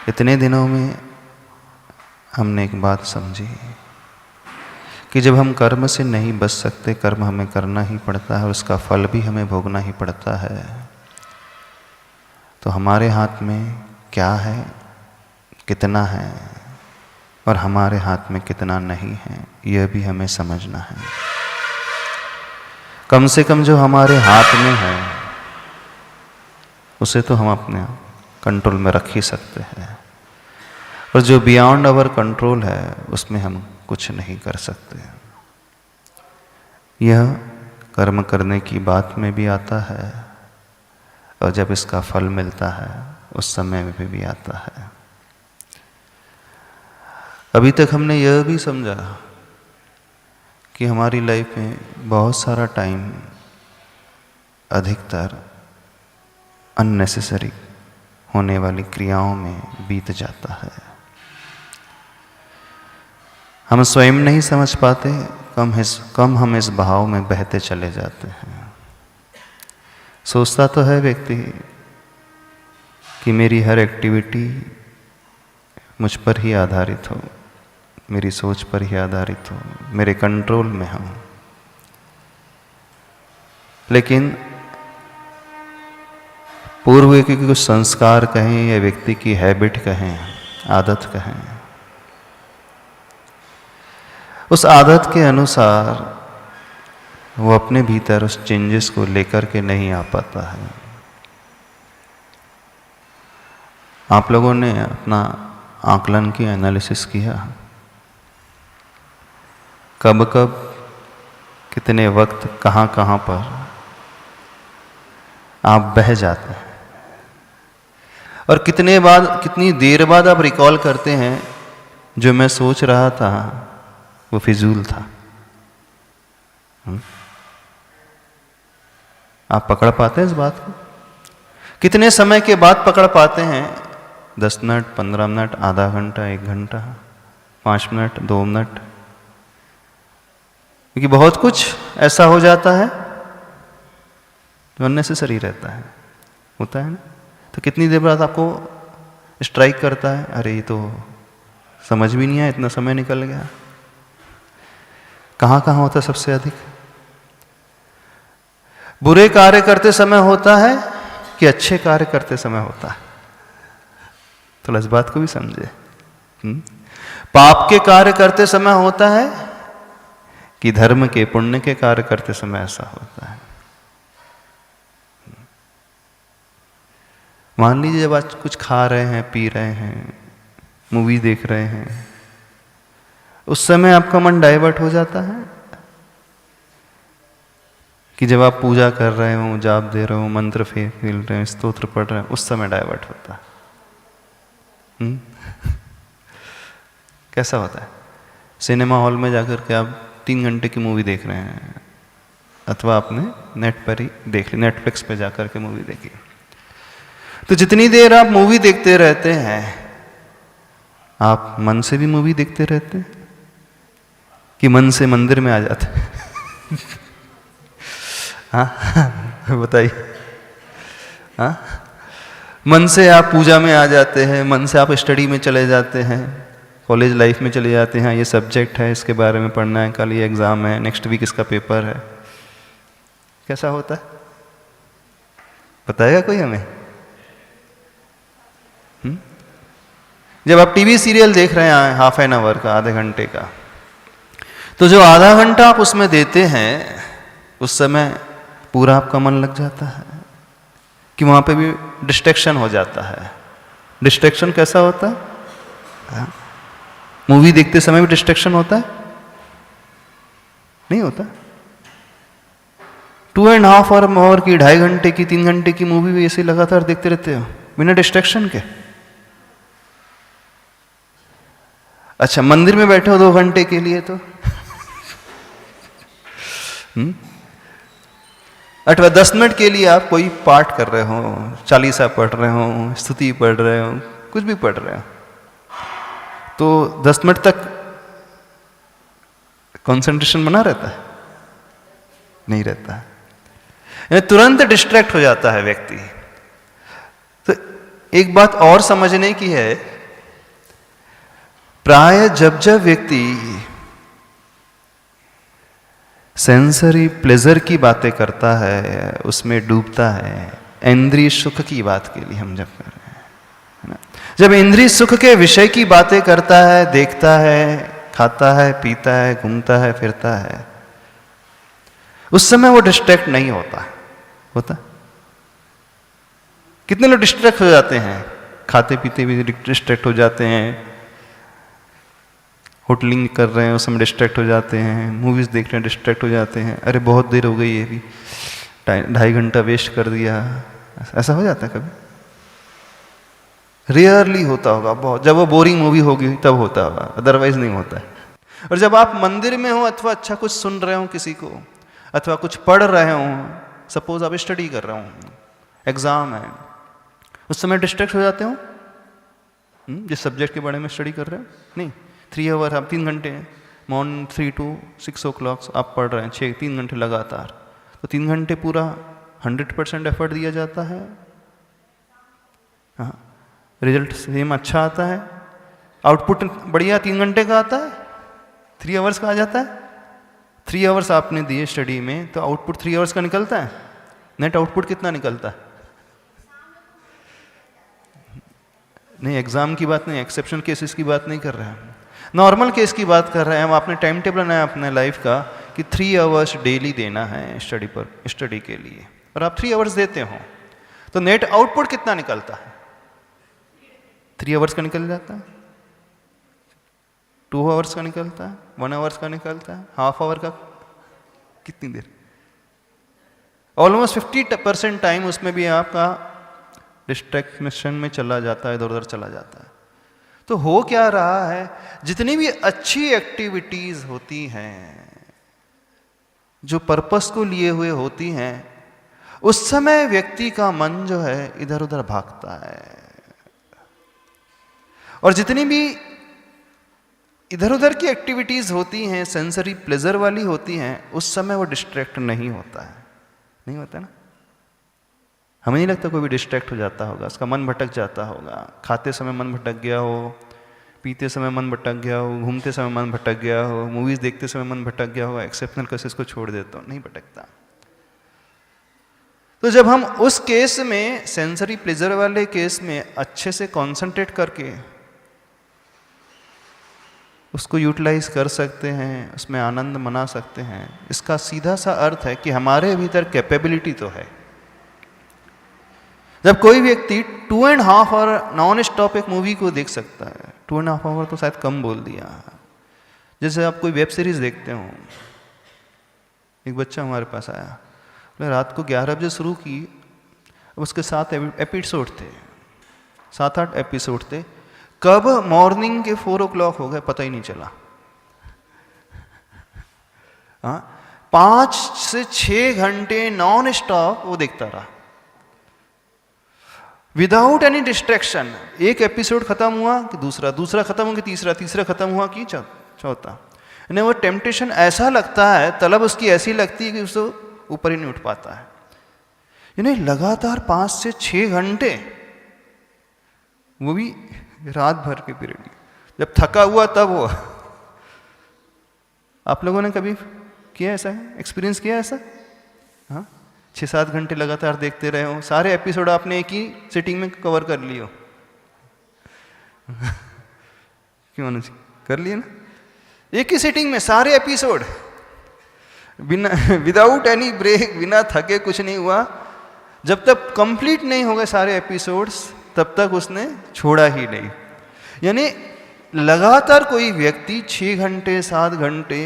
इतने दिनों में हमने एक बात समझी कि जब हम कर्म से नहीं बच सकते, कर्म हमें करना ही पड़ता है, उसका फल भी हमें भोगना ही पड़ता है, तो हमारे हाथ में क्या है, कितना है और हमारे हाथ में कितना नहीं है, यह भी हमें समझना है। कम से कम जो हमारे हाथ में है उसे तो हम अपने कंट्रोल में रख ही सकते हैं, और जो बियॉन्ड आवर कंट्रोल है उसमें हम कुछ नहीं कर सकते। यह कर्म करने की बात में भी आता है और जब इसका फल मिलता है उस समय में भी आता है। अभी तक हमने यह भी समझा कि हमारी लाइफ में बहुत सारा टाइम अधिकतर अननेसेसरी होने वाली क्रियाओं में बीत जाता है। हम स्वयं नहीं समझ पाते, कम हम इस बहाव में बहते चले जाते हैं। सोचता तो है व्यक्ति कि मेरी हर एक्टिविटी मुझ पर ही आधारित हो, मेरी सोच पर ही आधारित हो, मेरे कंट्रोल में हो, लेकिन पूर्व के कुछ संस्कार कहें या व्यक्ति की हैबिट कहें, आदत कहें, उस आदत के अनुसार वो अपने भीतर उस चेंजेस को लेकर के नहीं आ पाता है। आप लोगों ने अपना आकलन की एनालिसिस किया, कब कब कितने वक्त कहाँ कहाँ पर आप बह जाते हैं और कितनी देर बाद आप रिकॉल करते हैं जो मैं सोच रहा था वो फिजूल था। आप पकड़ पाते हैं इस बात को? कितने समय के बाद पकड़ पाते हैं? 10 मिनट, 15 मिनट, आधा घंटा, 1 घंटा, 5 मिनट, 2 मिनट, क्योंकि बहुत कुछ ऐसा हो जाता है जो अननेसेसरी रहता है, होता है ना। तो कितनी देर बाद आपको स्ट्राइक करता है, अरे ये तो समझ भी नहीं आया, इतना समय निकल गया। कहाँ कहाँ होता है सबसे अधिक? बुरे कार्य करते समय होता है कि अच्छे कार्य करते समय होता है? तो इस बात को भी समझे। पाप के कार्य करते समय होता है कि धर्म के, पुण्य के कार्य करते समय ऐसा होता है? मान लीजिए जब आज कुछ खा रहे हैं, पी रहे हैं, मूवी देख रहे हैं, उस समय आपका मन डाइवर्ट हो जाता है कि जब आप पूजा कर रहे हो, जाप दे रहे हो, मंत्र फेल रहे हो, स्तोत्र पढ़ रहे हो, उस समय डाइवर्ट होता है। कैसा होता है? सिनेमा हॉल में जाकर के आप 3 घंटे की मूवी देख रहे हैं, अथवा आपने नेट पर ही देख ली, नेटफ्लिक्स पे जाकर के मूवी देखी, तो जितनी देर आप मूवी देखते रहते हैं, आप मन से भी मूवी देखते रहते हैं कि मन से मंदिर में आ जाते हैं? हाँ बताइए। हाँ, मन से आप पूजा में आ जाते हैं, मन से आप स्टडी में चले जाते हैं, कॉलेज लाइफ में चले जाते हैं, ये सब्जेक्ट है, इसके बारे में पढ़ना है, कल ये एग्जाम है, नेक्स्ट वीक इसका पेपर है। कैसा होता है बताएगा कोई हमें? जब आप टीवी सीरियल देख रहे हैं हाफ एन आवर का, आधे घंटे का, तो जो आधा घंटा आप उसमें देते हैं, उस समय पूरा आपका मन लग जाता है कि वहां पे भी डिस्ट्रैक्शन हो जाता है। डिस्ट्रैक्शन कैसा होता है? मूवी देखते समय भी डिस्ट्रैक्शन होता है? नहीं होता? 2.5 आवर की, 2.5 घंटे की, 3 घंटे की मूवी भी ऐसे लगातार देखते रहते हो बिना डिस्ट्रैक्शन के। अच्छा, मंदिर में बैठे हो 2 घंटे के लिए तो अथवा 10 मिनट के लिए आप कोई पाठ कर रहे हो, चालीसा पढ़ रहे हो, स्तुति पढ़ रहे हो, कुछ भी पढ़ रहे हो, तो 10 मिनट तक कंसंट्रेशन बना रहता है? नहीं रहता है, तुरंत डिस्ट्रैक्ट हो जाता है व्यक्ति। तो एक बात और समझने की है प्राय जब जब व्यक्ति सेंसरी प्लेजर की बातें करता है, उसमें डूबता है, इंद्रिय सुख की बात के लिए हम जब कर रहे हैं, है ना, जब इंद्रिय सुख के विषय की बातें करता है, देखता है, खाता है, पीता है, घूमता है, फिरता है, उस समय वो डिस्ट्रैक्ट नहीं होता। कितने लोग डिस्ट्रैक्ट हो जाते हैं, खाते पीते भी डिस्ट्रैक्ट हो जाते हैं, होटलिंग कर रहे हैं उस समय डिस्ट्रैक्ट हो जाते हैं, मूवीज देख रहे हैं डिस्ट्रैक्ट हो जाते हैं, अरे बहुत देर हो गई, ये भी 2.5 घंटा वेस्ट कर दिया। ऐसा हो जाता है कभी? रेयरली होता होगा, बहुत, जब वो बोरिंग मूवी होगी तब होता होगा, अदरवाइज नहीं होता है। और जब आप मंदिर में हो अथवा अच्छा कुछ सुन रहे हो किसी को, अथवा कुछ पढ़ रहे हो, सपोज आप स्टडी कर रहे हो, एग्जाम है, उस समय डिस्ट्रैक्ट हो जाते हो जिस सब्जेक्ट के बारे में स्टडी कर रहे हो, नहीं 3 आवर, आप 3 घंटे मॉर्निंग 3 to 6 o'clock आप पढ़ रहे हैं, 3 घंटे लगातार, तो 3 घंटे पूरा 100% एफर्ट दिया जाता है। हाँ, रिजल्ट सेम अच्छा आता है, आउटपुट बढ़िया 3 घंटे का आता है, 3 आवर्स का आ जाता है। 3 आवर्स आपने दिए स्टडी में, तो आउटपुट 3 आवर्स का निकलता है। नेट आउटपुट कितना निकलता है? नहीं, एग्जाम की बात नहीं, एक्सेप्शनल केसेस की बात नहीं कर रहे हैं, नॉर्मल केस की बात कर रहे हैं हम। आपने टाइम टेबल बनाया अपने लाइफ का कि 3 आवर्स डेली देना है स्टडी के लिए, और आप 3 आवर्स देते हो, तो नेट आउटपुट कितना निकलता है? 3 आवर्स का निकल जाता है, 2 आवर्स का निकलता है, 1 आवर्स का निकलता है, हाफ आवर का, कितनी देर? ऑलमोस्ट 50% टाइम उसमें भी आपका डिस्ट्रैक्शन में चला जाता है, इधर उधर चला जाता है। तो हो क्या रहा है, जितनी भी अच्छी एक्टिविटीज होती हैं जो पर्पस को लिए हुए होती हैं, उस समय व्यक्ति का मन जो है इधर उधर भागता है, और जितनी भी इधर उधर की एक्टिविटीज होती हैं सेंसरी प्लेजर वाली होती हैं, उस समय वो डिस्ट्रैक्ट नहीं होता है, नहीं होता ना। हमें नहीं लगता कोई भी डिस्ट्रैक्ट हो जाता होगा, उसका मन भटक जाता होगा, खाते समय मन भटक गया हो, पीते समय मन भटक गया हो, घूमते समय मन भटक गया हो, मूवीज देखते समय मन भटक गया हो, एक्सेप्शनल केसेस को छोड़ देता हूं, नहीं भटकता। तो जब हम उस केस में, सेंसरी प्लेजर वाले केस में अच्छे से कॉन्सेंट्रेट करके उसको यूटिलाइज कर सकते हैं, उसमें आनंद मना सकते हैं, इसका सीधा सा अर्थ है कि हमारे भीतर कैपेबिलिटी तो है। जब कोई व्यक्ति 2.5 आवर नॉन स्टॉप एक मूवी को देख सकता है, 2.5 आवर तो शायद कम बोल दिया, जैसे आप कोई वेब सीरीज देखते हो। एक बच्चा हमारे पास आया, रात को 11 बजे शुरू की, अब उसके 7 एपिसोड थे, 7-8 एपिसोड थे, कब मॉर्निंग के 4 o'clock हो गए पता ही नहीं चला। 5 से 6 घंटे नॉन स्टॉप वो देखता रहा, विदाउट एनी डिस्ट्रैक्शन। एक एपिसोड खत्म हुआ कि दूसरा खत्म हुआ कि तीसरा खत्म हुआ कि चौथा। यानी वो टेम्पटेशन ऐसा लगता है, तलब उसकी ऐसी लगती है कि उसको ऊपर ही नहीं उठ पाता है। यानी लगातार 5 से 6 घंटे, वो भी रात भर के पीरियड, जब थका हुआ तब हुआ। आप लोगों ने कभी किया ऐसा, एक्सपीरियंस किया ऐसा? हाँ, 6-7 घंटे लगातार देखते रहे हो, सारे एपिसोड आपने एक ही सिटिंग में कवर कर लिए हो। क्यों अनुज, कर लिए ना? एक ही सिटिंग में सारे एपिसोड, बिना विदाउट एनी ब्रेक, बिना थके, कुछ नहीं हुआ। जब तक कंप्लीट नहीं हो गए सारे एपिसोड्स, तब तक उसने छोड़ा ही नहीं। यानी लगातार कोई व्यक्ति 6 घंटे 7 घंटे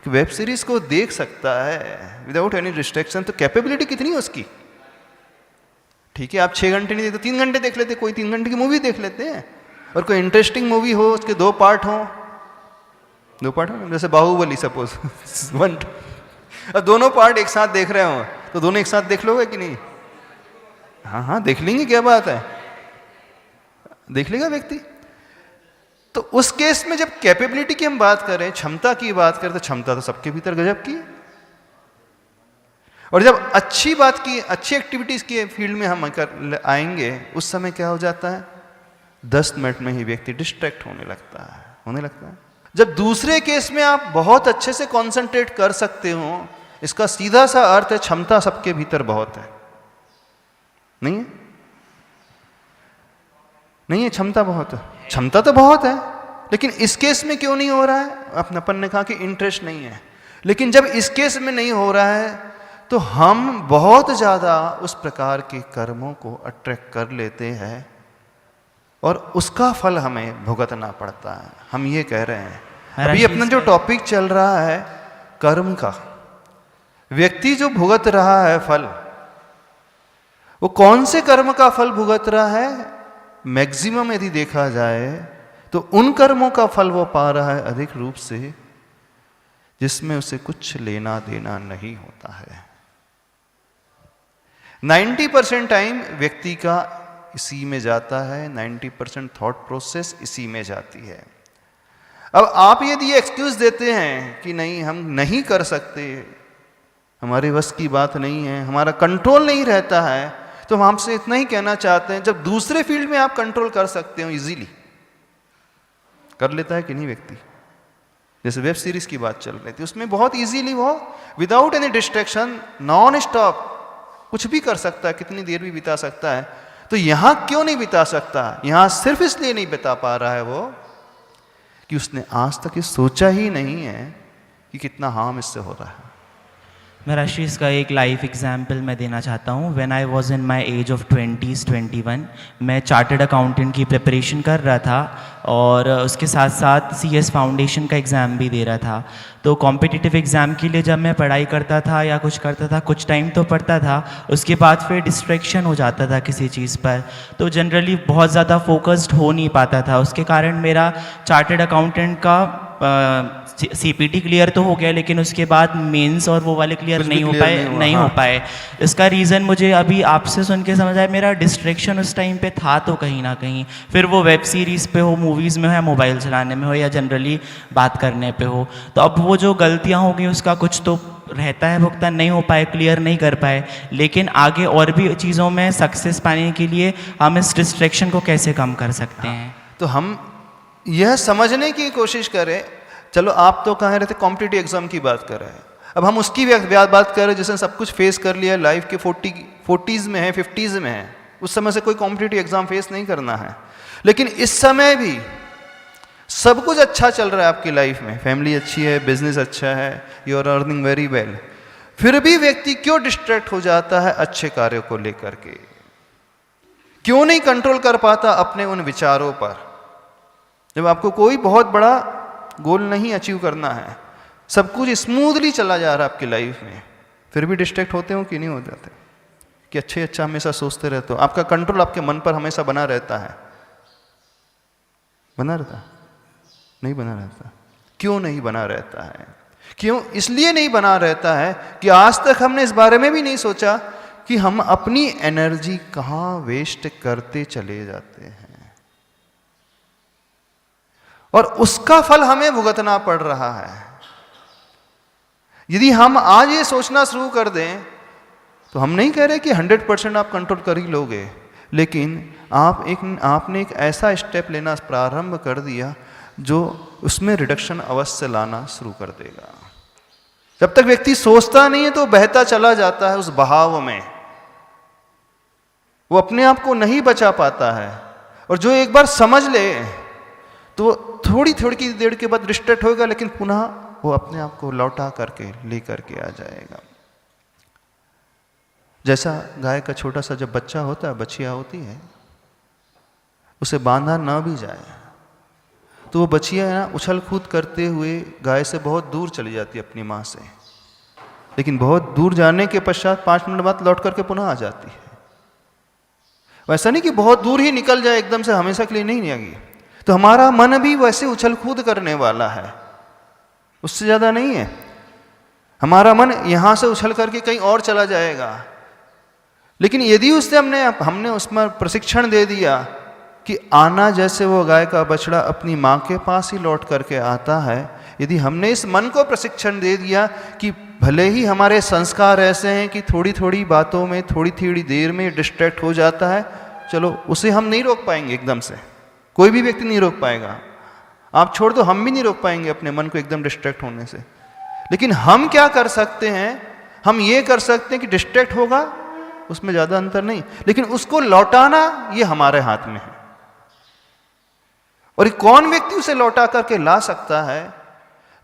वेब सीरीज को देख सकता है विदाउट एनी रिस्ट्रिक्शन, तो कैपेबिलिटी कितनी है उसकी। ठीक है, आप 6 घंटे नहीं देखते, 3 घंटे देख लेते, कोई 3 घंटे की मूवी देख लेते हैं, और कोई इंटरेस्टिंग मूवी हो, उसके 2 पार्ट हो, जैसे बाहुबली सपोज 1, और दोनों पार्ट एक साथ देख रहे हो, तो दोनों एक साथ देख लोगे कि नहीं? हाँ, देख लेंगे, क्या बात है, देख लेगा व्यक्ति। तो उस केस में जब कैपेबिलिटी की हम बात करें, क्षमता की बात करें, तो क्षमता तो सबके भीतर गजब की। और जब अच्छी बात की, अच्छी एक्टिविटीज की फील्ड में हम आएंगे, उस समय क्या हो जाता है, 10 मिनट में ही व्यक्ति डिस्ट्रैक्ट होने लगता है। होने लगता है। जब दूसरे केस में आप बहुत अच्छे से कंसंट्रेट कर सकते हो, इसका सीधा सा अर्थ है क्षमता सबके भीतर बहुत है। नहीं है? नहीं है, क्षमता बहुत है, क्षमता तो बहुत है, लेकिन इस केस में क्यों नहीं हो रहा है? अपन ने कहा कि इंटरेस्ट नहीं है। लेकिन जब इस केस में नहीं हो रहा है तो हम बहुत ज़्यादा उस प्रकार के कर्मों को अट्रैक्ट कर लेते हैं और उसका फल हमें भुगतना पड़ता है। हम ये कह रहे हैं अभी अपना जो टॉपिक चल रहा है कर्म का, व्यक्ति जो भुगत रहा है फल, वो कौन से कर्म का फल भुगत रहा है? मैक्सिमम यदि देखा जाए तो उन कर्मों का फल वो पा रहा है अधिक रूप से जिसमें उसे कुछ लेना देना नहीं होता है। 90% टाइम व्यक्ति का इसी में जाता है, 90% थॉट प्रोसेस इसी में जाती है। अब आप यदि ये एक्सक्यूज देते हैं कि नहीं हम नहीं कर सकते, हमारे वश की बात नहीं है, हमारा कंट्रोल नहीं रहता है, तो हम आपसे इतना ही कहना चाहते हैं जब दूसरे फील्ड में आप कंट्रोल कर सकते हो, इजीली कर लेता है कि नहीं व्यक्ति? जैसे वेब सीरीज की बात चल रही थी, उसमें बहुत इजीली वो without any distraction non stop कुछ भी कर सकता है, कितनी देर भी बिता सकता है। तो यहां क्यों नहीं बिता सकता? यहां सिर्फ इसलिए नहीं बिता पा रहा है वो कि उसने आज तक ये सोचा ही नहीं है कि कितना हार्म इससे हो रहा है। मैं राशि इसका एक लाइफ एग्जाम्पल मैं देना चाहता हूँ। When I was in my age of 21, मैं चार्टर्ड अकाउंटेंट की प्रिपरेशन कर रहा था और उसके साथ साथ CS फाउंडेशन का एग्ज़ाम भी दे रहा था। तो कॉम्पिटिटिव एग्ज़ाम के लिए जब मैं पढ़ाई करता था या कुछ करता था, कुछ टाइम तो पढ़ता था, उसके बाद फिर डिस्ट्रैक्शन हो जाता था किसी चीज़ पर, तो जनरली बहुत ज़्यादा फोकस्ड हो नहीं पाता था। उसके कारण मेरा चार्टर्ड अकाउंटेंट का CPT क्लियर तो हो गया, लेकिन उसके बाद मेंस और वो वाले क्लियर नहीं हो पाए। इसका रीज़न मुझे अभी आपसे सुन के समझ आया, मेरा डिस्ट्रैक्शन उस टाइम पे था तो कहीं ना कहीं, फिर वो वेब सीरीज़ पे हो, मूवीज़ में हो, या मोबाइल चलाने में हो, या जनरली बात करने पे हो। तो अब वो जो गलतियाँ हो गई उसका कुछ तो रहता है, भुगतान नहीं हो पाए, क्लियर नहीं कर पाए, लेकिन आगे और भी चीज़ों में सक्सेस पाने के लिए हम इस डिस्ट्रैक्शन को कैसे कम कर सकते हैं? तो हम यह समझने की कोशिश करें, चलो आप तो कह रहे थे कॉम्पिटिटिव एग्जाम की बात कर रहे हैं, अब हम उसकी बात कर रहे हैं जिसने सब कुछ फेस कर लिया, लाइफ के 40s में है, 50s में है, उस समय से कोई कॉम्पिटिटिव एग्जाम फेस नहीं करना है। लेकिन इस समय भी सब कुछ अच्छा चल रहा है आपकी लाइफ में, फैमिली अच्छी है, बिजनेस अच्छा है, you are earning very well, फिर भी व्यक्ति क्यों डिस्ट्रैक्ट हो जाता है अच्छे कार्यों को लेकर के? क्यों नहीं कंट्रोल कर पाता अपने उन विचारों पर? जब आपको कोई बहुत बड़ा गोल नहीं अचीव करना है, सब कुछ स्मूथली चला जा रहा है आपकी लाइफ में, फिर भी डिस्ट्रैक्ट होते हो कि नहीं हो जाते? कि अच्छा हमेशा सोचते रहते हो, आपका कंट्रोल आपके मन पर हमेशा बना रहता है? बना रहता? नहीं बना रहता। क्यों नहीं बना रहता है? क्यों? इसलिए नहीं बना रहता है कि आज तक हमने इस बारे में भी नहीं सोचा कि हम अपनी एनर्जी कहाँ वेस्ट करते चले जाते हैं और उसका फल हमें भुगतना पड़ रहा है। यदि हम आज ये सोचना शुरू कर दें, तो हम नहीं कह रहे कि 100% आप कंट्रोल कर ही लोगे, लेकिन आपने एक ऐसा स्टेप लेना प्रारंभ कर दिया जो उसमें रिडक्शन अवश्य लाना शुरू कर देगा। जब तक व्यक्ति सोचता नहीं है तो बहता चला जाता है उस बहाव में, वो अपने आप को नहीं बचा पाता है। और जो एक बार समझ ले तो थोड़ी देर के बाद डिस्ट्रैक्ट होगा, लेकिन पुनः वो अपने आप को लौटा करके लेकर के आ जाएगा। जैसा गाय का छोटा सा जब बच्चा होता है, बछिया होती है, उसे बांधा ना भी जाए तो वो बछिया है ना उछल कूद करते हुए गाय से बहुत दूर चली जाती है अपनी माँ से, लेकिन बहुत दूर जाने के पश्चात 5 मिनट बाद लौट करके पुनः आ जाती है। वैसा नहीं कि बहुत दूर ही निकल जाए एकदम से, हमेशा के लिए नहीं आएगी। तो हमारा मन भी वैसे उछल कूद करने वाला है, उससे ज़्यादा नहीं है। हमारा मन यहाँ से उछल करके कहीं और चला जाएगा, लेकिन यदि उससे हमने उसमें प्रशिक्षण दे दिया कि आना जैसे वो गाय का बछड़ा अपनी माँ के पास ही लौट करके आता है, यदि हमने इस मन को प्रशिक्षण दे दिया कि भले ही हमारे संस्कार ऐसे हैं कि थोड़ी थोड़ी बातों में थोड़ी देर में डिस्ट्रैक्ट हो जाता है, चलो उसे हम नहीं रोक पाएंगे एकदम से, कोई भी व्यक्ति नहीं रोक पाएगा। आप छोड़ दो, हम भी नहीं रोक पाएंगे अपने मन को एकदम डिस्ट्रैक्ट होने से। लेकिन हम क्या कर सकते हैं, हम ये कर सकते हैं कि डिस्ट्रैक्ट होगा, उसमें ज़्यादा अंतर नहीं, लेकिन उसको लौटाना ये हमारे हाथ में है। और कौन व्यक्ति उसे लौटा करके ला सकता है?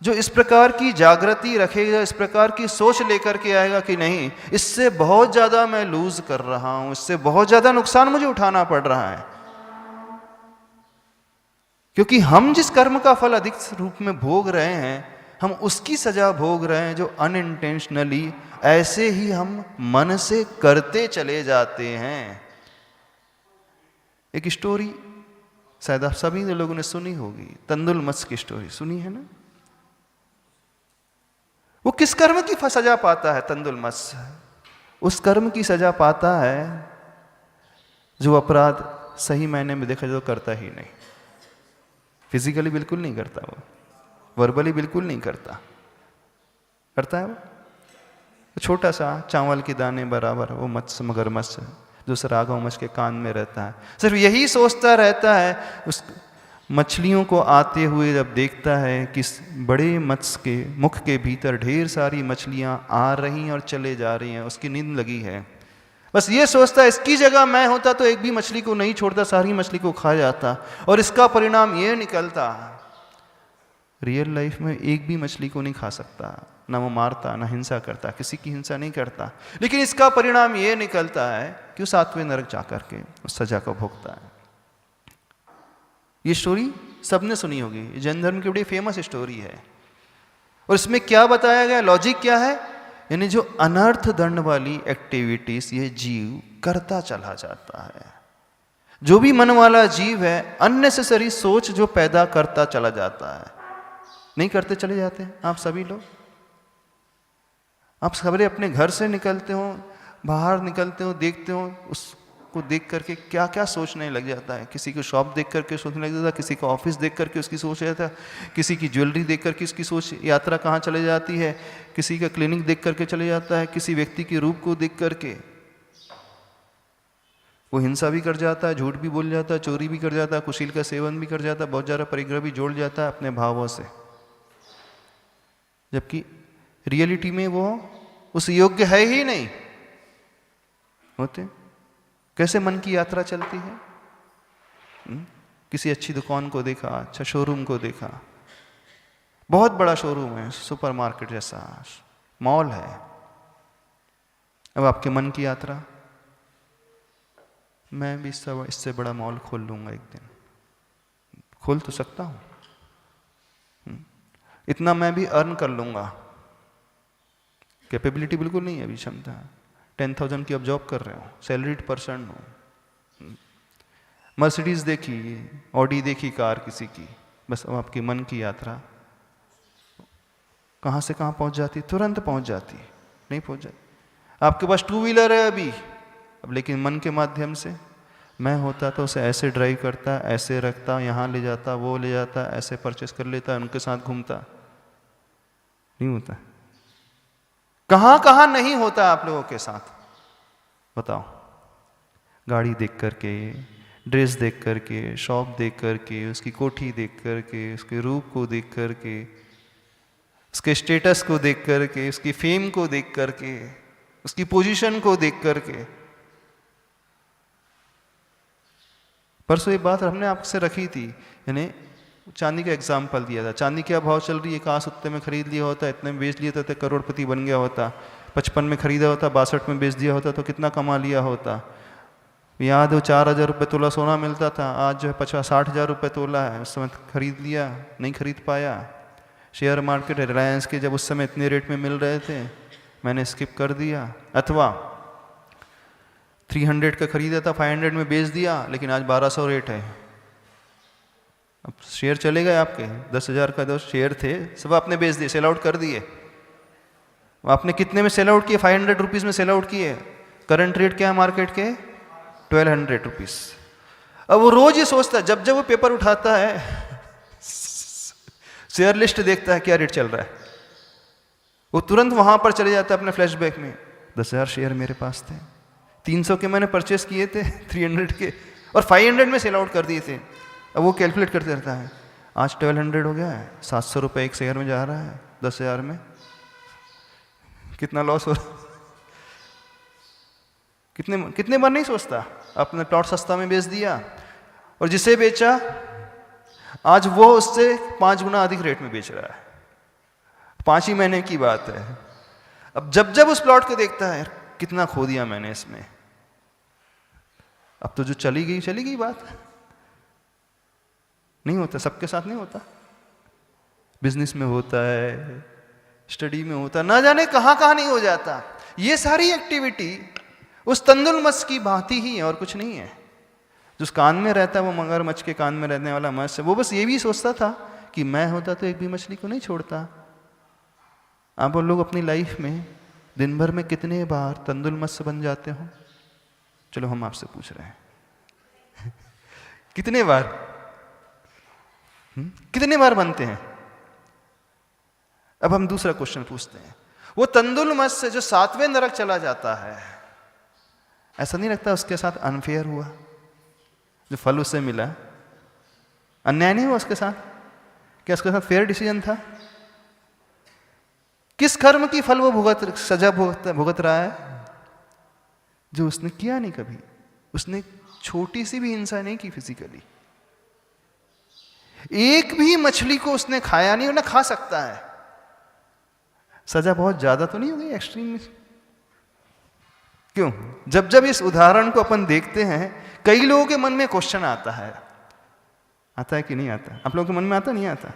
जो इस प्रकार की जागृति रखेगा, इस प्रकार की सोच लेकर के आएगा कि नहीं, इससे बहुत ज़्यादा मैं लूज कर रहा हूं, इससे बहुत ज़्यादा नुकसान मुझे उठाना पड़ रहा है। क्योंकि हम जिस कर्म का फल अधिक रूप में भोग रहे हैं, हम उसकी सजा भोग रहे हैं जो अनइंटेंशनली ऐसे ही हम मन से करते चले जाते हैं। एक स्टोरी शायद आप सभी लोगों ने सुनी होगी, तंदुल मत्स्य की स्टोरी सुनी है ना? वो किस कर्म की सजा पाता है तंदुल मत्स्य? उस कर्म की सजा पाता है जो अपराध सही मायने में देखा जाए तो करता ही नहीं। फिजिकली बिल्कुल नहीं करता वो, वर्बली बिल्कुल नहीं करता, करता है वो छोटा सा चावल के दाने बराबर वो मत्स्य, मगरमच्छ जो सरागा मच्छ के कान में रहता है, सिर्फ यही सोचता रहता है। उस मछलियों को आते हुए जब देखता है कि बड़े मत्स्य के मुख के भीतर ढेर सारी मछलियां आ रही हैं और चले जा रही हैं, उसकी नींद लगी है। बस ये सोचता है इसकी जगह मैं होता तो एक भी मछली को नहीं छोड़ता, सारी मछली को खा जाता। और इसका परिणाम ये निकलता, रियल लाइफ में एक भी मछली को नहीं खा सकता, ना वो मारता, ना हिंसा करता, किसी की हिंसा नहीं करता, लेकिन इसका परिणाम ये निकलता है कि वो 7वें नरक जाकर के उस सजा को भोगता है। ये स्टोरी सबने सुनी होगी, जैन धर्म की बड़ी फेमस स्टोरी है। और इसमें क्या बताया गया, लॉजिक क्या है, यानी जो अनर्थ दंड वाली एक्टिविटीज ये जीव करता चला जाता है। जो भी मन वाला जीव है अननेसेसरी सोच जो पैदा करता चला जाता है। नहीं करते चले जाते हैं आप सभी लोग? आप सवेरे अपने घर से निकलते हो, बाहर निकलते हो, देखते हो उसको देख करके क्या क्या सोचने लग जाता है। किसी को शॉप देख करके सोचने लग जाता है, किसी का ऑफिस देख करके उसकी सोच जाता है, किसी की ज्वेलरी देख करके उसकी सोच यात्रा कहाँ चले जाती है, किसी का क्लिनिक देख करके चले जाता है, किसी व्यक्ति के रूप को देख करके वो हिंसा भी कर जाता है, झूठ भी बोल जाता है, चोरी भी कर जाता है, कुशील का सेवन भी कर जाता है, बहुत ज़्यादा परिग्रह भी जोड़ जाता है अपने भावों से, जबकि रियलिटी में वो उस योग्य है ही नहीं होते। कैसे मन की यात्रा चलती है? किसी अच्छी दुकान को देखा, अच्छा शोरूम को देखा, बहुत बड़ा शोरूम है, सुपरमार्केट जैसा मॉल है। अब आपके मन की यात्रा, मैं भी इससे बड़ा मॉल खोल लूंगा एक दिन, खोल तो सकता हूं, इतना मैं भी अर्न कर लूंगा। कैपेबिलिटी बिल्कुल नहीं है अभी, क्षमता 10,000 की अब जॉब कर रहे हो, सैलरीड पर्सन हो, मर्सिडीज देखी, ऑडी देखी कार किसी की, बस अब आपकी मन की यात्रा कहाँ से कहाँ पहुँच जाती, तुरंत पहुँच जाती, नहीं पहुँच जाती। आपके पास 2 व्हीलर है अभी, अब लेकिन मन के माध्यम से मैं होता तो उसे ऐसे ड्राइव करता, ऐसे रखता, यहाँ ले जाता, वो ले जाता, ऐसे परचेस कर लेता, उनके साथ घूमता। नहीं होता, कहाँ कहाँ नहीं होता आप लोगों के साथ, बताओ। गाड़ी देख करके, ड्रेस देख करके, शॉप देख करके, उसकी कोठी देख करके, उसके रूप को देख करके, उसके स्टेटस को देख करके, उसकी फेम को देख करके, उसकी पोजीशन को देख करके। परसों ये बात हमने आपसे रखी थी, यानी चांदी का एग्जाम्पल दिया था। चांदी क्या भाव चल रही है, कहाँ सत्ते में खरीद लिया होता, इतने में बेच लिया था तो करोड़पति बन गया होता, 55 में खरीदा होता, 62 में बेच दिया होता तो कितना कमा लिया होता। याद हो 4,000 रुपये तोला सोना मिलता था, आज जो है 50-60,000 रुपये तोला है। उस समय खरीद लिया, नहीं खरीद पाया। शेयर मार्केट रिलायंस के जब उस समय इतने रेट में मिल रहे थे, मैंने स्किप कर दिया। अथवा 300 का खरीदा था, 500 में बेच दिया, लेकिन आज 1200 रेट है। अब शेयर चले गए आपके, 10,000 का 2 शेयर थे, सब आपने बेच दिए, सेल आउट कर दिए। आपने कितने में सेल आउट किए? 500 रुपीज़ में सेल आउट किए। करंट रेट क्या है मार्केट के? 1200 रुपीज़। अब वो रोज ये सोचता है, जब जब वो पेपर उठाता है, शेयर लिस्ट देखता है क्या रेट चल रहा है, वो तुरंत वहां पर चले जाता है अपने फ्लैशबैक में। 10,000 शेयर मेरे पास थे, 300 के मैंने परचेस किए थे, 300 के, और 500 में सेल आउट कर दिए थे। अब वो कैलकुलेट करते रहता है, आज 1200 हो गया है, 700 रुपये एक शेयर में जा रहा है 10,000 में। कितना लॉस हो रहा, कितने बार नहीं सोचता। अपने प्लॉट सस्ता में बेच दिया और जिसे बेचा आज वो उससे 5 गुना अधिक रेट में बेच रहा है। 5 ही महीने की बात है। अब जब उस प्लॉट को देखता है, कितना खो दिया मैंने इसमें। अब तो जो चली गई बात। नहीं होता, सबके साथ नहीं होता। बिजनेस में होता है, स्टडी में होता, ना जाने कहां कहां नहीं हो जाता। ये सारी एक्टिविटी उस तंदुलमत्स्य की भांति ही है और कुछ नहीं है। जो उस कान में रहता है, वो मगरमच्छ के कान में रहने वाला मत्स्य, वो बस ये भी सोचता था कि मैं होता तो एक भी मछली को नहीं छोड़ता। आप लोग अपनी लाइफ में दिन भर में कितने बार तंदुलमत्स्य बन जाते हो? चलो हम आपसे पूछ रहे हैं कितने बार कितने बार बनते हैं? अब हम दूसरा क्वेश्चन पूछते हैं। वो तंदुलमत्स्य जो 7वें नरक चला जाता है, ऐसा नहीं लगता उसके साथ अनफेयर हुआ? जो फल उसे मिला, अन्याय नहीं हुआ उसके साथ? क्या उसके साथ फेयर डिसीजन था? किस कर्म की फल वो सजा भुगत रहा है? जो उसने किया नहीं कभी। उसने छोटी सी भी हिंसा नहीं की फिजिकली। एक भी मछली को उसने खाया नहीं, और ना खा सकता है। सजा बहुत ज्यादा तो नहीं हो गई एक्सट्रीम में? क्यों? जब इस उदाहरण को अपन देखते हैं, कई लोगों के मन में क्वेश्चन आता है कि नहीं आता? आप लोगों के मन में आता नहीं आता?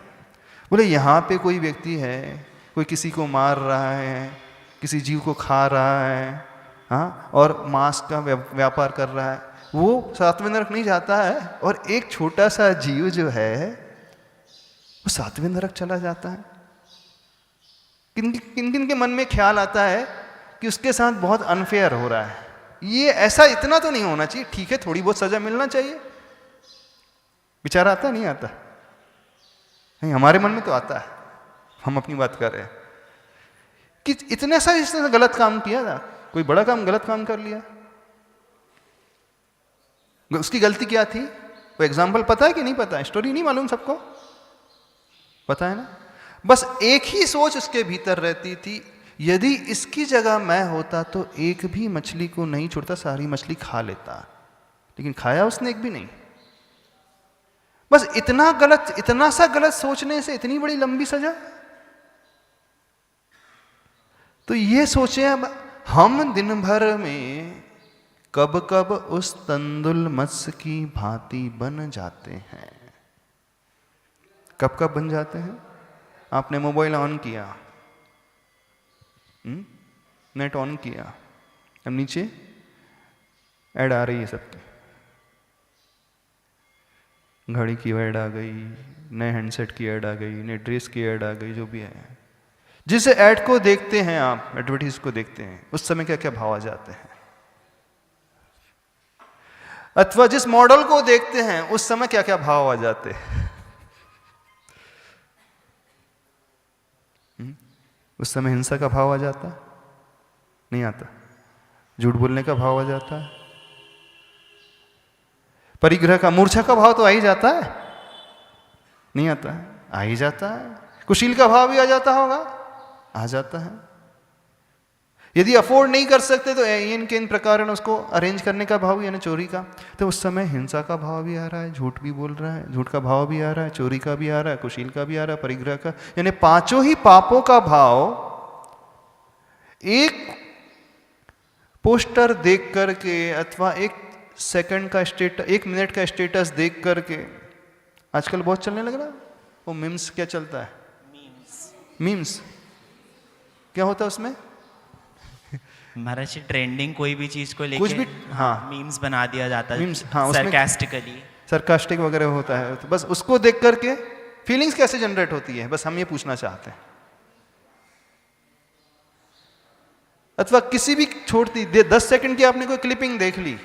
बोले यहां पे कोई व्यक्ति है, कोई किसी को मार रहा है, किसी जीव को खा रहा है, हाँ, और मांस का व्यापार कर रहा है, वो 7वें नरक नहीं जाता है, और एक छोटा सा जीव जो है वो 7वें नरक चला जाता है। किन किन के मन में ख्याल आता है कि उसके साथ बहुत अनफेयर हो रहा है? ये ऐसा इतना तो नहीं होना चाहिए, ठीक है थोड़ी बहुत सजा मिलना चाहिए। विचार आता नहीं आता? नहीं, हमारे मन में तो आता है। हम अपनी बात कर रहे हैं कि इतने सा इसने गलत काम किया था, कोई बड़ा काम गलत काम कर लिया। उसकी गलती क्या थी? वो एग्जाम्पल पता है कि नहीं पता है? स्टोरी नहीं मालूम सबको? पता है ना? बस एक ही सोच उसके भीतर रहती थी, यदि इसकी जगह मैं होता तो एक भी मछली को नहीं छोड़ता, सारी मछली खा लेता। लेकिन खाया उसने एक भी नहीं। बस इतना सा गलत सोचने से इतनी बड़ी लंबी सजा। तो ये सोचे अब हम दिन भर में कब कब उस तंदुलमत्स्य की भांति बन जाते हैं। कब कब बन जाते हैं? आपने मोबाइल ऑन किया, नेट ऑन किया, अब नीचे ऐड आ रही है सबकी। घड़ी की ऐड आ गई, नए हैंडसेट की ऐड आ गई, नए ड्रेस की ऐड आ गई, जो भी है। जिस ऐड को देखते हैं आप, एडवर्टाइज को देखते हैं, उस समय क्या क्या भाव आ जाते हैं? अथवा जिस मॉडल को देखते हैं उस समय क्या क्या भाव आ जाते हैं? उस समय हिंसा का भाव आ जाता? नहीं आता? झूठ बोलने का भाव आ जाता है? परिग्रह का, मूर्छा का भाव तो आ ही जाता है? नहीं आता है? आ ही जाता है। कुशील का भाव भी आ जाता होगा? आ जाता है। यदि अफोर्ड नहीं कर सकते तो इन प्रकार उसको अरेंज करने का भाव, यानी चोरी का, तो उस समय हिंसा का भाव भी आ रहा है, झूठ भी बोल रहा है, झूठ का भाव भी आ रहा है, चोरी का भी आ रहा है, कुशील का भी आ रहा है, परिग्रह का, यानी पांचों ही पापों का भाव एक पोस्टर देख करके अथवा एक सेकंड का स्टेटस, 1 मिनट का स्टेटस देख करके। आजकल बहुत चलने लग रहा है वो मीम्स। क्या चलता है? मीम्स। क्या होता है उसमें? महाराज ट्रेंडिंग कोई भी चीज को लेके कुछ भी, हाँ, मीम्स बना दिया जाता है, मीम्स, हाँ, सरकास्टिक वगैरह होता है। तो बस उसको देख करके फीलिंग्स कैसे जनरेट होती है, बस हम ये पूछना चाहते हैं। अथवा किसी भी छोटी 10 सेकंड की आपने कोई क्लिपिंग देख ली,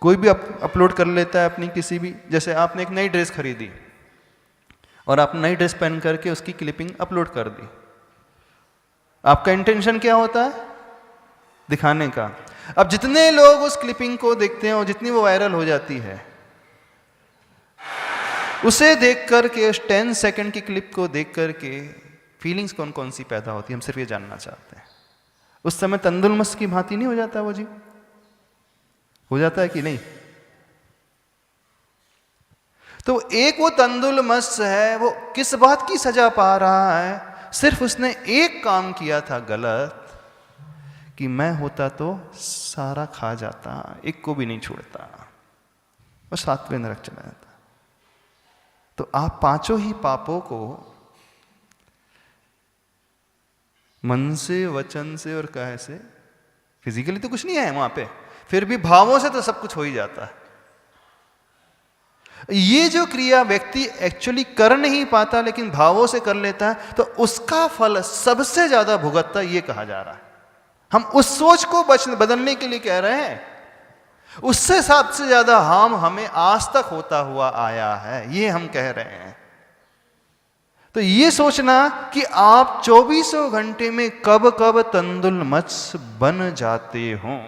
कोई भी अपलोड कर लेता है अपनी किसी भी, जैसे आपने एक नई ड्रेस खरीदी और आप नई ड्रेस पहन करके उसकी क्लिपिंग अपलोड कर दी। आपका इंटेंशन क्या होता है? दिखाने का। अब जितने लोग उस क्लिपिंग को देखते हैं और जितनी वो वायरल हो जाती है, उसे देख करके, उस 10 सेकंड की क्लिप को देख करके फीलिंग्स कौन कौन सी पैदा होती है, हम सिर्फ ये जानना चाहते हैं। उस समय तंदुलमस्त की भांति नहीं हो जाता वो जी? हो जाता है कि नहीं? तो एक वो तंदुलमस्त है, वो किस बात की सजा पा रहा है? सिर्फ उसने एक काम किया था गलत, कि मैं होता तो सारा खा जाता, एक को भी नहीं छोड़ता और 7वें नरक चला जाता। तो आप पांचों ही पापों को मन से, वचन से और काया से, फिजिकली तो कुछ नहीं है वहां पे, फिर भी भावों से तो सब कुछ हो ही जाता है। ये जो क्रिया व्यक्ति एक्चुअली कर नहीं पाता लेकिन भावों से कर लेता है, तो उसका फल सबसे ज्यादा भुगतता, ये कहा जा रहा है। हम उस सोच को बदलने के लिए कह रहे हैं। उससे सबसे ज्यादा हार्म हमें आज तक होता हुआ आया है, ये हम कह रहे हैं। तो ये सोचना कि आप 24 घंटे में कब कब तंदुलमस्त बन जाते हो,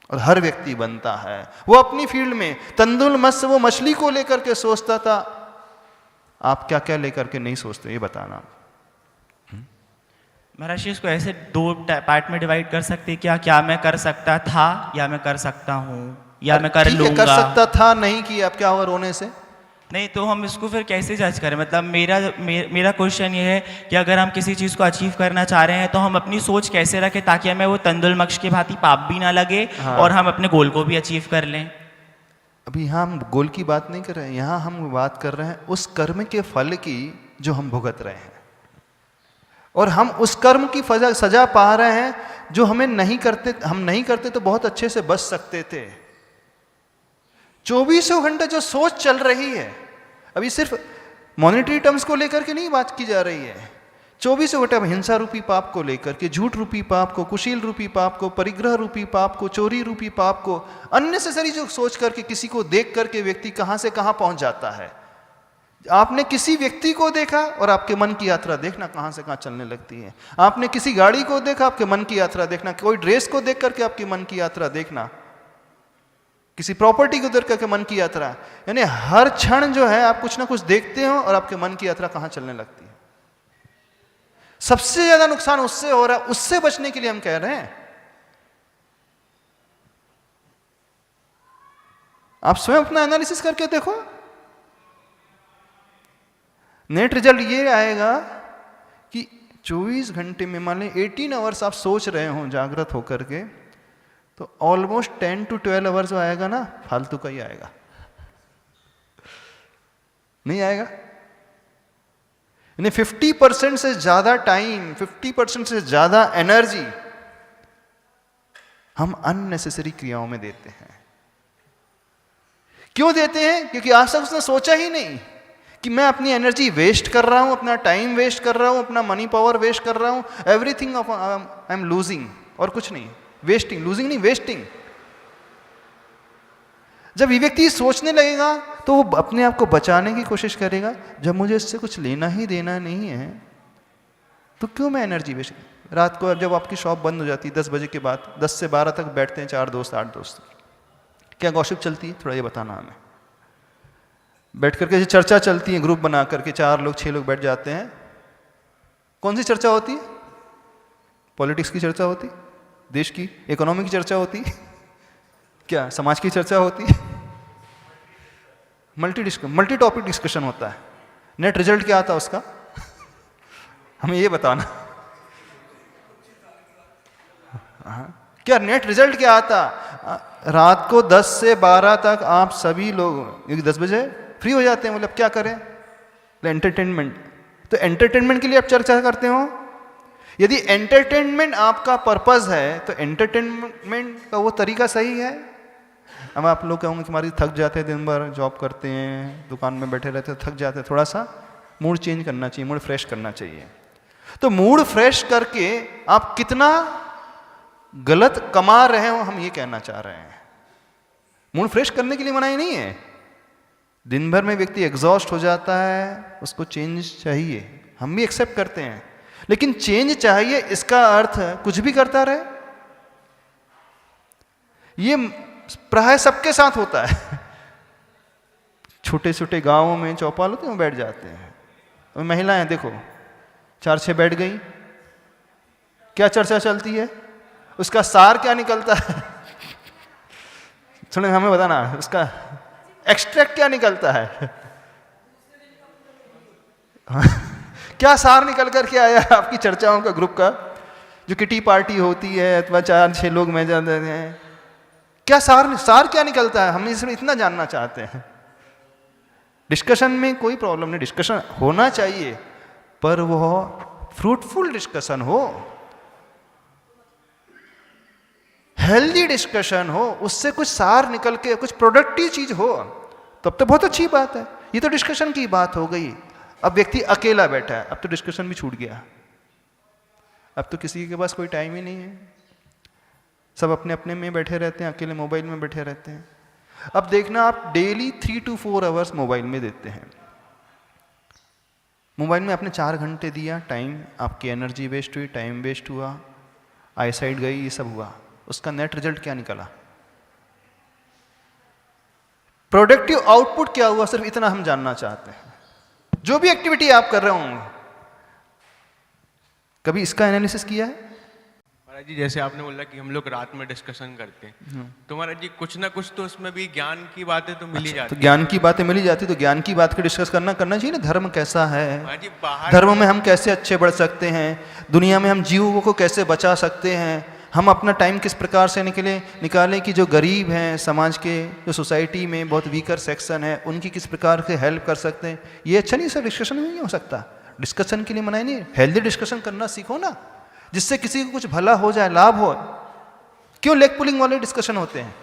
और हर व्यक्ति बनता है। वो अपनी फील्ड में तंदुलमस्त, वो मछली को लेकर के सोचता था, आप क्या क्या लेकर के नहीं सोचते, ये बताना। महर्षि, इसको ऐसे 2 पार्ट में डिवाइड कर सकते हैं क्या? क्या मैं कर सकता था, या मैं कर सकता हूँ, या मैं कर लूंगा? कर सकता था नहीं कि अब क्या हुआ रोने से? नहीं, तो हम इसको फिर कैसे जज करें? मतलब मेरा क्वेश्चन ये है कि अगर हम किसी चीज़ को अचीव करना चाह रहे हैं तो हम अपनी सोच कैसे रखें ताकि हमें वो तंदुलमक्ष की भांति पाप भी ना लगे, हाँ। और हम अपने गोल को भी अचीव कर लें। अभी यहाँ हम गोल की बात नहीं कर रहे हैं, यहाँ हम बात कर रहे हैं उस कर्म के फल की जो हम भुगत रहे हैं, और हम उस कर्म की सजा पा रहे हैं जो हम नहीं करते तो बहुत अच्छे से बच सकते थे। 24 घंटे जो सोच चल रही है, अभी सिर्फ मॉनेटरी टर्म्स को लेकर के नहीं बात की जा रही है। 24 घंटे हिंसा रूपी पाप को लेकर के, झूठ रूपी पाप को, कुशील रूपी पाप को, परिग्रह रूपी पाप को, चोरी रूपी पाप को, अननेसेसरी जो सोच करके किसी को देख करके व्यक्ति कहां से कहां पहुंच जाता है। आपने किसी व्यक्ति को देखा और आपके मन की यात्रा देखना कहां से कहां चलने लगती है। आपने किसी गाड़ी को देखा, आपके मन की यात्रा देखना, कोई ड्रेस को देख करके आपके मन की यात्रा देखना, किसी प्रॉपर्टी को देख करके मन की यात्रा, यानी हर क्षण जो है आप कुछ ना कुछ देखते हो और आपके मन की यात्रा कहां चलने लगती है। सबसे ज्यादा नुकसान उससे हो रहा है, उससे बचने के लिए हम कह रहे हैं आप स्वयं अपना एनालिसिस करके देखो। नेट रिजल्ट ये आएगा कि 24 घंटे में मान लें 18 आवर्स आप सोच रहे हो जागृत होकर के, तो ऑलमोस्ट 10 to 12 आवर्स जो आएगा ना, फालतू का ही आएगा, नहीं आएगा। यानी 50% से ज्यादा टाइम, 50% से ज्यादा एनर्जी हम अननेसेसरी क्रियाओं में देते हैं। क्यों देते हैं? क्योंकि आज तक उसने सोचा ही नहीं कि मैं अपनी एनर्जी वेस्ट कर रहा हूं, अपना टाइम वेस्ट कर रहा हूं, अपना मनी पावर वेस्ट कर रहा हूं, एवरीथिंग आई एम लूजिंग, और कुछ नहीं, वेस्टिंग, लूजिंग नहीं, वेस्टिंग। जब ये व्यक्ति सोचने लगेगा तो वो अपने आप को बचाने की कोशिश करेगा। जब मुझे इससे कुछ लेना ही देना नहीं है तो क्यों मैं एनर्जी वेस्ट। रात को जब आपकी शॉप बंद हो जाती है 10 बजे के बाद, 10 से 12 तक बैठते हैं 4 दोस्त 8 दोस्त, क्या गॉसिप चलती है? थोड़ा ये बताना हमें। बैठ करके चर्चा चलती है, ग्रुप बना करके 4 लोग 6 लोग बैठ जाते हैं। कौन सी चर्चा होती है? पॉलिटिक्स की चर्चा होती, देश की इकोनॉमी की चर्चा होती, क्या समाज की चर्चा होती है? मल्टी टॉपिक डिस्कशन होता है। नेट रिजल्ट क्या आता है उसका? हमें ये बताना। क्या नेट रिजल्ट क्या आता? रात को 10 से 12 तक आप सभी लोग 10 बजे फ्री हो जाते हैं, मतलब क्या करें? एंटरटेनमेंट। तो एंटरटेनमेंट के लिए आप चर्चा करते हो। यदि एंटरटेनमेंट आपका पर्पस है तो एंटरटेनमेंट का वो तरीका सही है। अब आप लोग कहोगे कि हमारी थक जाते हैं, दिन भर जॉब करते हैं, दुकान में बैठे रहते हैं, थक जाते हैं, थोड़ा सा मूड चेंज करना चाहिए, मूड फ्रेश करना चाहिए। तो मूड फ्रेश करके आप कितना गलत कमा रहे हो, हम ये कहना चाह रहे हैं। मूड फ्रेश करने के लिए मनाही नहीं है। दिन भर में व्यक्ति एग्जॉस्ट हो जाता है, उसको चेंज चाहिए, हम भी एक्सेप्ट करते हैं, लेकिन चेंज चाहिए इसका अर्थ कुछ भी करता रहे, ये प्राय सबके साथ होता है। छोटे छोटे गांवों में चौपाल होते हैं, वो बैठ जाते हैं। और महिलाएं देखो 4-6 बैठ गई, क्या चर्चा चलती है, उसका सार क्या निकलता है? सुने, हमें बताना, उसका एक्सट्रैक्ट क्या निकलता है? क्या सार निकल कर के आया आपकी चर्चाओं का, ग्रुप का, जो किटी पार्टी होती है अथवा 4-6 लोग में जाते हैं, क्या सार क्या निकलता है? हम इसमें इतना जानना चाहते हैं। डिस्कशन में कोई प्रॉब्लम नहीं, डिस्कशन होना चाहिए, पर वो फ्रूटफुल डिस्कशन हो, हेल्दी डिस्कशन हो, उससे कुछ सार निकल के कुछ प्रोडक्टिव चीज हो, तब तो बहुत अच्छी बात है। ये तो डिस्कशन की बात हो गई। अब व्यक्ति अकेला बैठा है, अब तो डिस्कशन भी छूट गया, अब तो किसी के पास कोई टाइम ही नहीं है, सब अपने अपने में बैठे रहते हैं, अकेले मोबाइल में बैठे रहते हैं। अब देखना, आप डेली 3 to 4 आवर्स मोबाइल में देते हैं, मोबाइल में आपने 4 घंटे दिया टाइम, आपकी एनर्जी वेस्ट हुई, टाइम वेस्ट हुआ, आईसाइट गई, ये सब हुआ, उसका नेट रिजल्ट क्या निकला? प्रोडक्टिव आउटपुट क्या हुआ? सिर्फ इतना हम जानना चाहते हैं। जो भी एक्टिविटी आप कर रहे होंगे, कभी इसका एनालिसिस किया है? महाराज जी, जैसे आपने बोला कि हम लोग रात में डिस्कशन करते हैं, तो महाराज जी कुछ ना कुछ तो उसमें भी ज्ञान की बातें तो मिल ही जाती तो ज्ञान की बातें मिल ही जाती, तो ज्ञान की बात को डिस्कस करना चाहिए ना। धर्म कैसा है, महाराज जी बाहर धर्म में हम कैसे अच्छे बढ़ सकते हैं, दुनिया में हम जीवों को कैसे बचा सकते हैं, हम अपना टाइम किस प्रकार से निकालें कि जो गरीब हैं समाज के, जो सोसाइटी में बहुत वीकर सेक्शन है, उनकी किस प्रकार से हेल्प कर सकते हैं। ये अच्छा नहीं, सर डिस्कशन में नहीं हो सकता। डिस्कशन के लिए मना ही नहीं, हेल्दी डिस्कशन करना सीखो ना, जिससे किसी को कुछ भला हो जाए, लाभ हो। क्यों लेग पुलिंग वाले डिस्कशन होते हैं?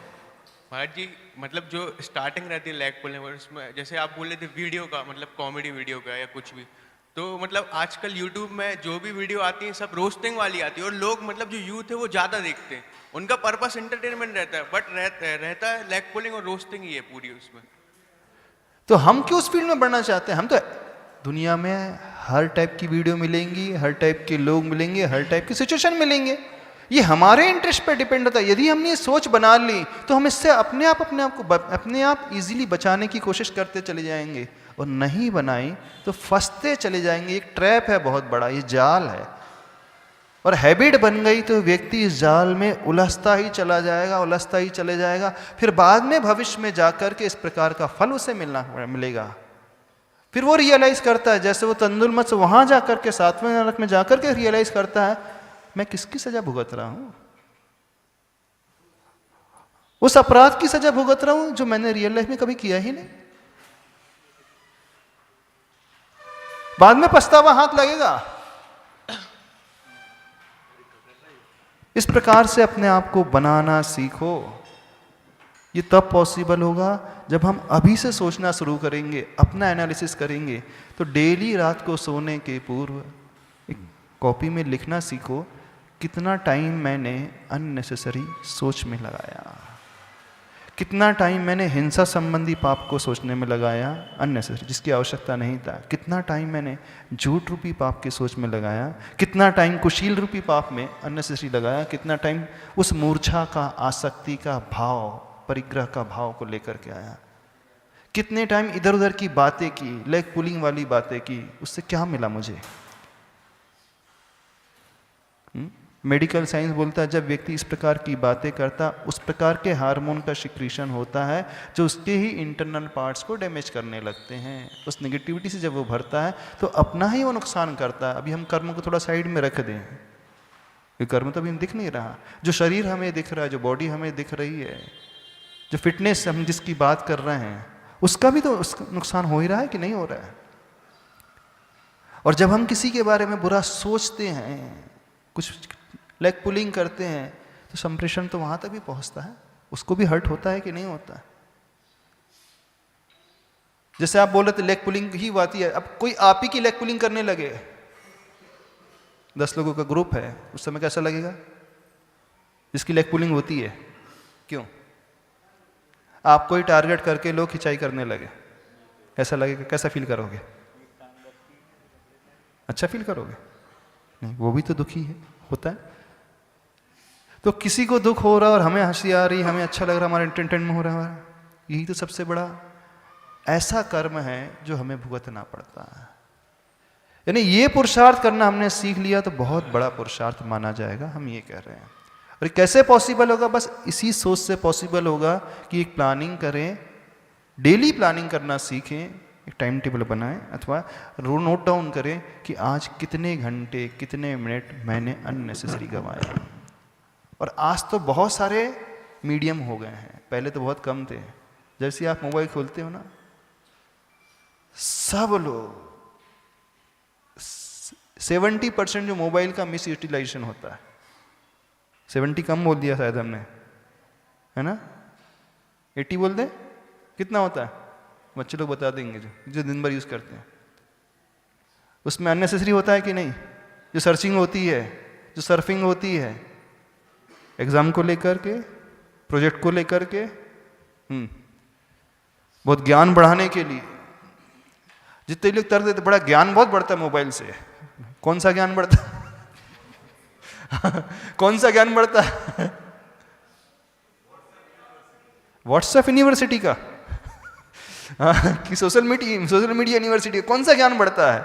महाराज जी मतलब जो स्टार्टिंग रहती है लेग पुलिंग, उसमें जैसे आप बोल रहे थे वीडियो का, मतलब कॉमेडी वीडियो का या कुछ भी, तो मतलब आजकल यूट्यूब में जो भी वीडियो आती है सब रोस्टिंग वाली आती है, और लोग मतलब जो यूथ है वो ज़्यादा देखते हैं, उनका पर्पस एंटरटेनमेंट रहता है, बट रहता है लेग पुलिंग और रोस्टिंग ही है पूरी उसमें। तो हम क्यों उस फील्ड में बढ़ना चाहते हैं? हम तो दुनिया में हर टाइप की वीडियो मिलेंगी, हर टाइप के लोग मिलेंगे, हर टाइप की सिचुएशन मिलेंगे, ये हमारे इंटरेस्ट पे डिपेंड होता है। यदि हमने ये सोच बना ली तो हम इससे अपने आप इजीली बचाने की कोशिश करते चले जाएंगे, और नहीं बनाई तो फंसते चले जाएंगे। एक ट्रैप है बहुत बड़ा, ये जाल है, और हैबिट बन गई तो व्यक्ति इस जाल में उलझता ही चला जाएगा, उलझता ही चले जाएगा। फिर बाद में भविष्य में जाकर के इस प्रकार का फल उसे मिलेगा। फिर वो रियलाइज करता है, जैसे वो तंदुलमत से वहां जाकर के 7वें नरक में जाकर के रियलाइज करता है, मैं किसकी सजा भुगत रहा हूं? उस अपराध की सजा भुगत रहा हूं जो मैंने रियल लाइफ में कभी किया ही नहीं। बाद में पछतावा हाथ लगेगा। इस प्रकार से अपने आप को बनाना सीखो। ये तब पॉसिबल होगा जब हम अभी से सोचना शुरू करेंगे, अपना एनालिसिस करेंगे। तो डेली रात को सोने के पूर्व एक कॉपी में लिखना सीखो, कितना टाइम मैंने अननेसेसरी सोच में लगाया, कितना टाइम मैंने हिंसा संबंधी पाप को सोचने में लगाया अननेसेसरी, जिसकी आवश्यकता नहीं था, कितना टाइम मैंने झूठ रूपी पाप की सोच में लगाया, कितना टाइम कुशील रूपी पाप में अननेसेसरी लगाया, कितना टाइम उस मूर्छा का, आसक्ति का भाव, परिग्रह का भाव को लेकर के आया, कितने टाइम इधर उधर की बातें की, लेग पुलिंग वाली बातें की, उससे क्या मिला मुझे? मेडिकल साइंस बोलता है जब व्यक्ति इस प्रकार की बातें करता, उस प्रकार के हार्मोन का सिक्रीशन होता है जो उसके ही इंटरनल पार्ट्स को डैमेज करने लगते हैं। उस नेगेटिविटी से जब वो भरता है तो अपना ही वो नुकसान करता है। अभी हम कर्म को थोड़ा साइड में रख दें, ये कर्म तो अभी हम दिख नहीं रहा, जो शरीर हमें दिख रहा है, जो बॉडी हमें दिख रही है, जो फिटनेस हम जिसकी बात कर रहे हैं, उसका भी तो उसका नुकसान हो ही रहा है कि नहीं हो रहा है। और जब हम किसी के बारे में बुरा सोचते हैं, कुछ लेग पुलिंग करते हैं, तो संप्रेषण तो वहां तक भी पहुंचता है, उसको भी हर्ट होता है कि नहीं होता है। जैसे आप बोल रहे थे लेग पुलिंग ही आती है, अब कोई आप ही की लेग पुलिंग करने लगे, 10 लोगों का ग्रुप है, उस समय कैसा लगेगा? जिसकी लेग पुलिंग होती है, क्यों? आपको ही टारगेट करके लोग खिंचाई करने लगे, कैसा लगेगा? कैसा फील करोगे? अच्छा फील करोगे? नहीं, वो भी तो दुखी है, होता है। तो किसी को दुख हो रहा और हमें हंसी आ रही, हमें अच्छा लग रहा, हमारा एंटरटेनमेंट हो रहा है, यही तो सबसे बड़ा ऐसा कर्म है जो हमें भुगतना पड़ता है। यानी ये पुरुषार्थ करना हमने सीख लिया तो बहुत बड़ा पुरुषार्थ माना जाएगा, हम ये कह रहे हैं। और कैसे पॉसिबल होगा? बस इसी सोच से पॉसिबल होगा कि एक प्लानिंग करें, डेली प्लानिंग करना सीखें, एक टाइम टेबल बनाएं अथवा नोट डाउन करें कि आज कितने घंटे कितने मिनट मैंने अननेसेसरी गंवाया। और आज तो बहुत सारे मीडियम हो गए हैं, पहले तो बहुत कम थे। जैसे आप मोबाइल खोलते हो ना, सब लोग 70% जो मोबाइल का मिस यूटिलाइजेशन होता है, 70 कम बोल दिया शायद हमने, है ना? 80 बोल दे, कितना होता है? बच्चे लोग बता देंगे जो दिन भर यूज करते हैं। उसमें अननेसेसरी होता है कि नहीं? जो सर्चिंग होती है, जो सर्फिंग होती है, एग्जाम को लेकर के, प्रोजेक्ट को लेकर के, बहुत ज्ञान बढ़ाने के लिए जितने लोग कर देते, बड़ा ज्ञान बहुत बढ़ता है मोबाइल से। कौन सा ज्ञान बढ़ता कौन सा ज्ञान बढ़ता है? व्हाट्सएप यूनिवर्सिटी का कि सोशल मीडिया यूनिवर्सिटी, कौन सा ज्ञान बढ़ता है?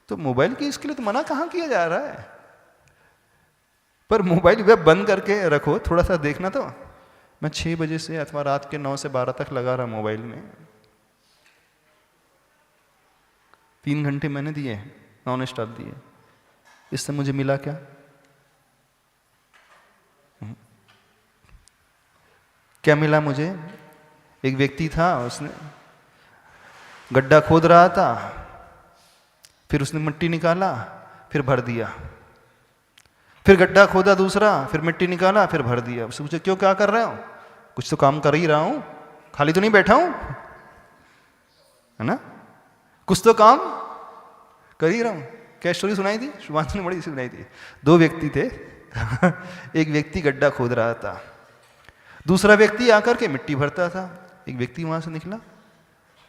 तो मोबाइल की इसके लिए तो मना कहाँ किया जा रहा है? पर मोबाइल वेब बंद करके रखो, थोड़ा सा देखना। तो मैं 6 बजे से अथवा रात के 9 से 12 तक लगा रहा मोबाइल में, 3 घंटे मैंने दिए, नॉन स्टॉप दिए। इससे मुझे मिला क्या? क्या मिला मुझे? एक व्यक्ति था, उसने गड्ढा खोद रहा था, फिर उसने मिट्टी निकाला, फिर भर दिया। फिर गड्ढा खोदा दूसरा, फिर मिट्टी निकाला, फिर भर दिया। उससे पूछा क्यों, क्या कर रहे हो? कुछ तो काम कर ही रहा हूं, खाली तो नहीं बैठा हूं, है ना? कुछ तो काम कर ही रहा हूं। क्या स्टोरी सुनाई थी? शुभांशु ने बड़ी सुनाई थी। 2 व्यक्ति थे एक व्यक्ति गड्ढा खोद रहा था, दूसरा व्यक्ति आकर के मिट्टी भरता था। एक व्यक्ति वहां से निकला,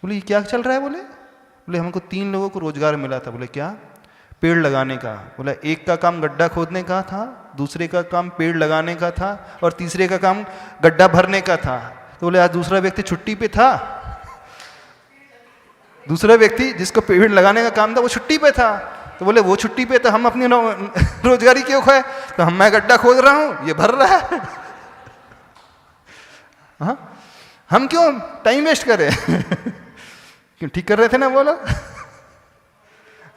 बोले ये क्या चल रहा है? बोले हमको 3 लोगों को रोजगार मिला था। बोले क्या? पेड़ लगाने का। बोला एक का काम गड्ढा खोदने का था, दूसरे का काम पेड़ लगाने का था, और तीसरे का काम गड्ढा भरने का था। तो बोले आज दूसरा व्यक्ति छुट्टी पे था, दूसरा व्यक्ति जिसको पेड़ लगाने का काम था वो छुट्टी पे था। तो बोले वो छुट्टी पे था, हम अपनी रोजगारी क्यों खाए? तो मैं गड्ढा खोद रहा हूं, ये भर रहा है। हाँ, हम क्यों टाइम वेस्ट करें? क्यों ठीक कर रहे थे ना वो लोग?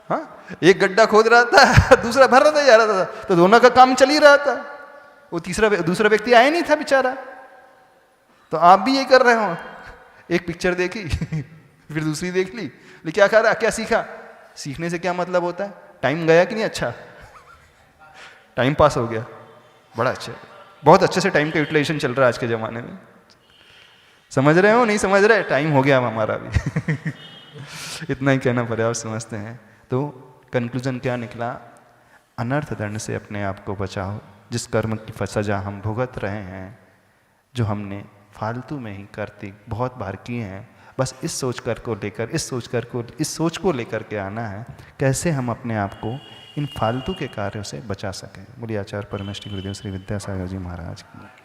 हाँ, एक गड्ढा खोद रहा था, दूसरा भर रहा था, जा रहा था, तो दोनों का काम चल ही रहा था। वो दूसरा व्यक्ति आया नहीं था बेचारा। तो आप भी ये कर रहे हो, एक पिक्चर देखी फिर दूसरी देख ली, लेकिन क्या कर रहा, क्या सीखा? सीखने से क्या मतलब होता है? टाइम गया कि नहीं? अच्छा, टाइम पास हो गया, बड़ा अच्छा, बहुत अच्छे से टाइम का यूटिलाइजेशन चल रहा है आज के ज़माने में। समझ रहे हो? नहीं समझ रहे? टाइम हो गया हमारा भी इतना ही कहना पर्याप्त समझते हैं। तो कंक्लूजन क्या निकला? अनर्थ दंड से अपने आप को बचाओ। जिस कर्म की सजा हम भुगत रहे हैं, जो हमने फालतू में ही करती बहुत बार किए हैं, बस इस सोच को लेकर के आना है कैसे हम अपने आप को इन फालतू के कार्यों से बचा सकें। बोलिए आचार्य परमेष्टि गुरुदेव श्री विद्यासागर जी महाराज की।